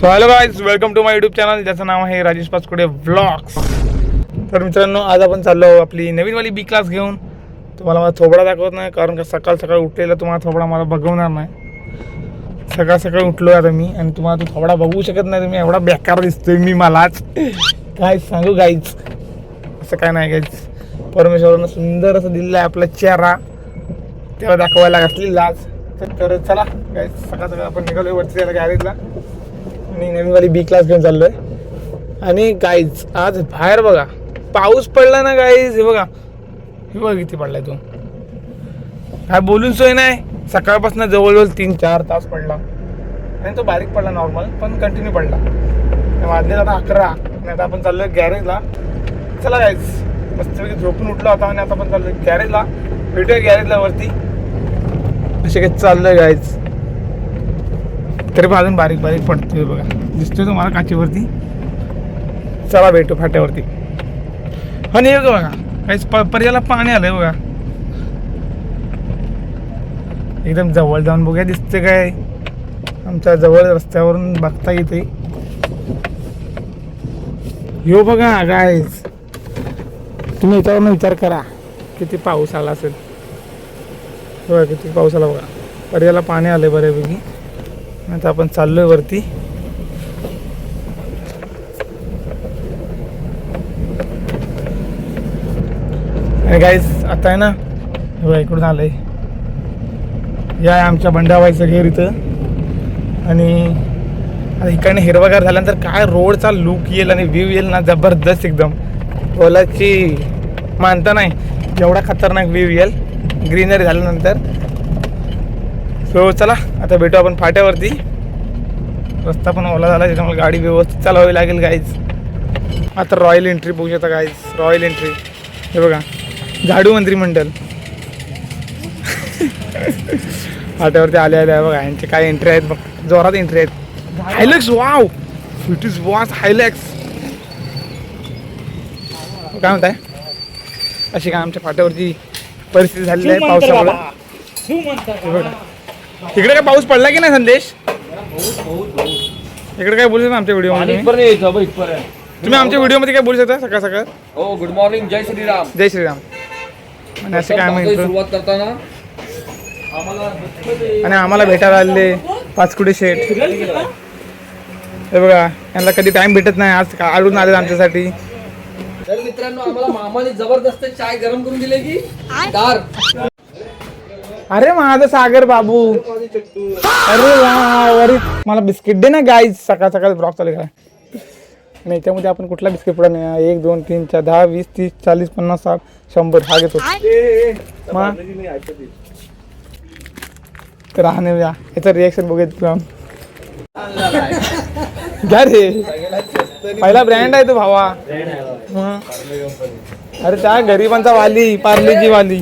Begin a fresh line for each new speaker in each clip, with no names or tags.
So hello guys, welcome to my YouTube channel ज्याचं नाव आहे राजेश पाचकुडे व्लॉग्स. तर मित्रांनो, आज आपण चाललो आपली नवीनवाली बी क्लास घेऊन. तुम्हाला मला थोबडा दाखवत नाही कारण का सकाळ सकाळ उठलेला तुम्हाला थोबडा मला बघवणार नाही. सकाळ सकाळी उठलो आता मी आणि तुम्हाला तो थोबडा बघू शकत नाही. तुम्ही एवढा बेकार दिसतोय मी मलाच काय सांगू गाईज. असं काय नाही गाईज, परमेश्वरानं सुंदर असं दिलेलं आहे आपला चेहरा, त्याला दाखवायला घातली लाज. तर चला गाईज, सकाळ सकाळ आपण निघालो वरती त्याला गॅरेजला आणि नवीनवाली बी क्लास घेऊन चाललोय. आणि गाईज आज बाहेर बघा पाऊस पडला ना गाईज. हे बघा किती पडलाय तो, काय बोलून सोय नाही. सकाळपासून जवळजवळ 3-4 तास पडला आणि तो बारीक पडला नॉर्मल, पण कंटिन्यू पडला. वाजले आता 11 आणि आता आपण चाललोय गॅरेजला. चला गाईज, मस्तपैकी झोपून उठलो होता आणि आता आपण चाललोय गॅरेजला. भेटूया गॅरेजला वरती. असे काही चाललंय गाईज, तरी पण अजून बारीक बारीक पडतोय बघा, दिसतोय तुम्हाला काचेवरती. चला भेटू फाट्यावरती. आणि हे बघा काहीच पर्याला पाणी आलंय बघा. एकदम जवळ जाऊन बघूया दिसते काय. आमच्या जवळ रस्त्यावरून बघता येते. यो बघा गाईज, तुम्ही याच्यावरून विचार करा किती पाऊस आला असेल. बघा किती पाऊस आला बघा, पर्याला पाणी आलंय बऱ्यापैकी. आता आपण चाललोय वरती. आणि गाईज आता आहे ना, इकडून आलंय, या आमच्या बंडाबाईचं घर इथं. आणि आता इकडनं हिरवागार झाल्यानंतर काय रोडचा लुक येईल आणि व्ह्यू येईल ना जबरदस्त एकदम. बोलाची मानता नाही एवढा खतरनाक व्ह्यू येईल ग्रीनरी झाल्यानंतर. सो चला आता भेटू आपण फाट्यावरती. रस्ता पण ओला झाला त्याच्यामुळे गाडी व्यवस्थित चालवावी लागेल गाईज. आता रॉयल एंट्री बघू शकता गाईज, रॉयल एंट्री. हे बघा झाडू मंत्रिमंडळ फाट्यावरती आले बघा. यांचे काय एंट्री आहेत बघ, जोरात एंट्री आहेत. हायलॅक्स, वाव इट इज वॉच हायलॅक्स. काय म्हणताय, अशी काय आमच्या फाट्यावरची परिस्थिती झालेली आहे पावसामुळे. बघा इकडे काय पाऊस पडला की नाही संदेश? इकडे काय बोलू शकता आमच्या व्हिडिओमध्ये? तुम्ही आमच्या व्हिडिओमध्ये काय बोलू शकता सकाळ सकाळ?
हो, गुड मॉर्निंग, जय श्रीराम.
जय श्रीराम. आणि असं काय माहिती
सुरुवात करताना
आणि आम्हाला भेटायला आलेले पाचकुडे शेठ. हे बघा यांना कधी टाइम भेटत नाही, आज आढळून आले आमच्यासाठी.
तर मित्रांनो, आम्हाला मामाने जबरदस्त चाय गरम करून दिले की दार.
अरे माझा सागर बाबू, अरे वा, अरे मला बिस्किट दे ना गाईज. सकाळ सकाळ ब्लॉग चालू करा. आणि याच्यामध्ये आपण कुठला बिस्किट पुढे नाही. 1 2 3 4 10 20 30 40 50 60 100 हा घेतो. तर राहणे याचं रिएक्शन बघूया. घ्या रे, पहिला ब्रँड आहे तो भावा. अरे त्या गरिबांचा वाली, पार्लेजी वाली.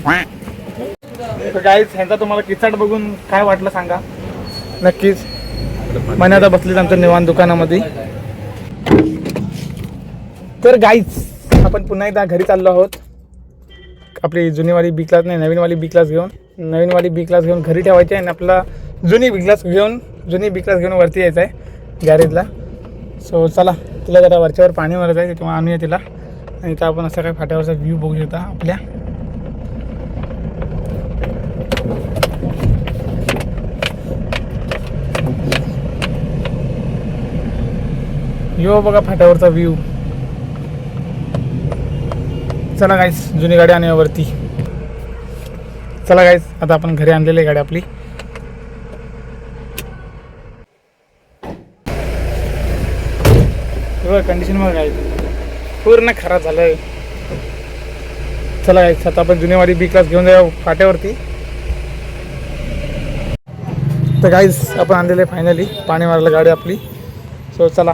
तर गाईज ह्यांचा तुम्हाला किचाट बघून काय वाटलं सांगा नक्कीच. म्हणे आता बसलीत आमच्या निवांत दुकानामध्ये. तर गाईज आपण पुन्हा एकदा घरी चाललो आहोत. आपली जुनीवाली बी क्लास नाही, नवीनवाली बी क्लास घेऊन. नवीनवाली बी क्लास घेऊन घरी ठेवायची आहे आणि आपला जुनी बी क्लास घेऊन वरती यायचं आहे गॅरेजला. सो चला, तिला जरा वरच्यावर पाणी मारायचं आहे, तेव्हा आणूया तिला. आणि इथं आपण असा काय फाट्यावरचा व्ह्यू बघू शकता आपल्या. यो बघा फाट्यावरचा व्ह्यू. चला गाईस, जुनी गाडी आणूया वरती. चला गाईस, आता आपण घरी आणलेली गाडी आपली. कंडिशन बघा गाईस, पूर्ण खराब झालंय. चला गाईस, आता आपण जुनीवाली बी क्लास घेऊन जाऊ फाट्यावरती. तर गाईस आपण आणलेलं आहे फायनली पाणी मारायला गाडी आपली. सो चला.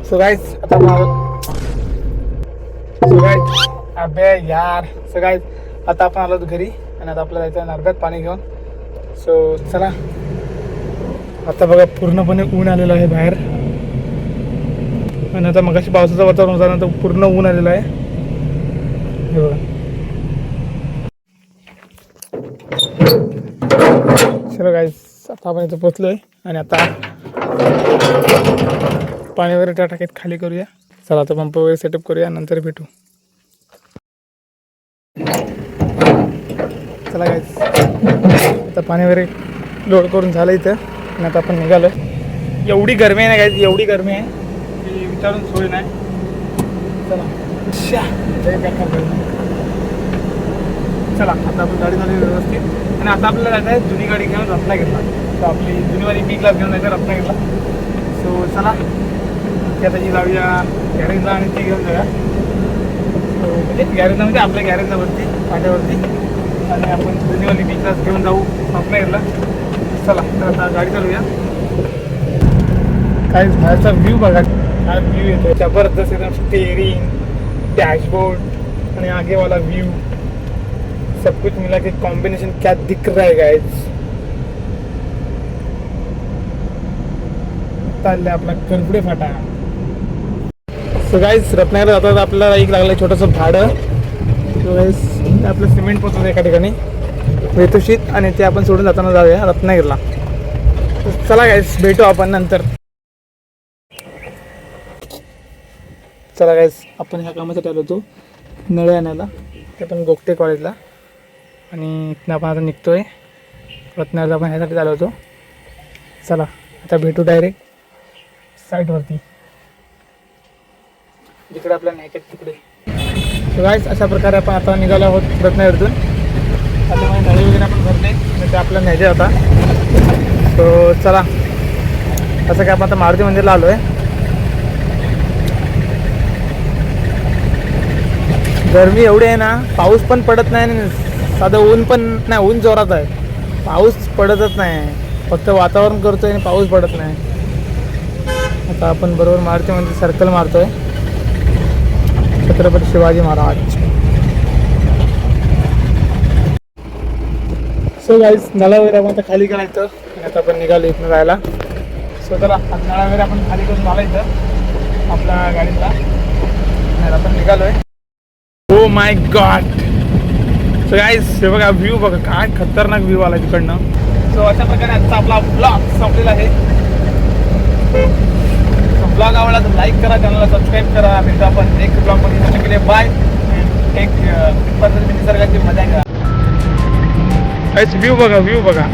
सो गाइस आता अबे यार. सो गाइस आता आपण आलो घरी आणि आता आपल्याला जायचं नर्मद्यात पाणी घेऊन. सो चला. आता बघा पूर्णपणे ऊन आलेलं आहे बाहेर. आणि आता मगाशी पावसाचं वातावरण होतं, पूर्ण ऊन आलेलं आहे. हे बघा. चलो गाईस, आता आपण इथं पोचलोय आणि आता पाणी वगैरे त्या टाकीत खाली करूया. चला आता पंप वगैरे सेटअप करूया, नंतर भेटू. चला गाईस, आता पाणी वगैरे लोड करून झालं इथं आणि आता आपण निघालो. एवढी गरमी आहे ना गाईस, एवढी गरमी आहे की विचारून सोय नाही. चला चला आता आपण गाडी झाली व्यवस्थित आणि आता आपल्याला जायचं आहे जुनी गाडी घेऊन रत्नागिरीला. तर आपली जुनीवाली बी क्लास घेऊन जायचं रत्नागिरीला. सो चला ती आता जी लावूया गॅरेजला आणि ती घेऊन जाऊया. सो म्हणजे गॅरेजला म्हणजे आपल्या गॅरेजला वरती फाट्यावरती आणि आपण जुनीवाली बी क्लास घेऊन जाऊ रत्नागिरीला. चला तर आता गाडी चालूया. काय बाहेरचा व्ह्यू बघा, काय व्ह्यू येतो जबरदस्त एकदम. स्टेअरिंग, डैशबोर्ड आणि आगे वाला व्यू सब कुछ मिला के कॉम्बिनेशन क्या दिख रहा है गाइस. चालले आपला करपुडे फाटा. सो गाइस रत्नागिरीला जातात आपल्याला एक लागलं छोटंसं भाडं. सो गाइस आपलं सिमेंट पोचवतं एका ठिकाणी वेतुशीत आणि ते आपण सोडून जाताना जाऊया रत्नागिरीला. चला गाइस भेटू आपण नंतर. चला गाइस आपण ह्या कामासाठी आलो होतो नळे आणायला. ते पण गोगटे कॉलेजला आणि इथनं आपण आता निघतोय रत्नागिरीला. आपण ह्यासाठी आलो होतो. चला आता भेटू डायरेक्ट साईटवरती जिकडे आपल्याला न्यायचे तिकडे. सो गाइस अशा प्रकारे आपण आता निघालो आहोत रत्नागिरीतून. आता माझे नळे वगैरे आपण भरले आणि ते आपल्याला न्यायचे आता. सो चला असं काय आपण आता मारुती मंदिरला आलो आहे. गरमी एवढी आहे ना, पाऊस पण पडत नाही आणि साधं ऊन पण नाही. ऊन जोरात आहे, पाऊस पडतच नाही. फक्त वातावरण करतोय आणि पाऊस पडत नाही. आता आपण बरोबर मारुती मंदिर सर्कल मारतोय छत्रपती शिवाजी महाराज. सो गाईस नळा वगैरे आपण आता खाली करायचं आणि आता आपण निघालो इथून जायला. सो चला नळा वगैरे आपण खाली करून घालायचं आपल्या गाडीला आणि आपण निघालोय. Oh my God. So guys हे बघा व्ह्यू बघा, काय खतरनाक व्ह्यू आला तिकडनं. सो अशा प्रकारे आजचा आपला ब्लॉग संपलेला आहे. ब्लॉग आवडला तर लाईक करा, चॅनलला सबस्क्राईब करा. भेटू आपण नेक्स्ट ब्लॉगमध्ये. त्याच्या केले बाय. एक पद्धतीने निसर्गाची मजा घ्या. व्ह्यू बघा, व्ह्यू बघा.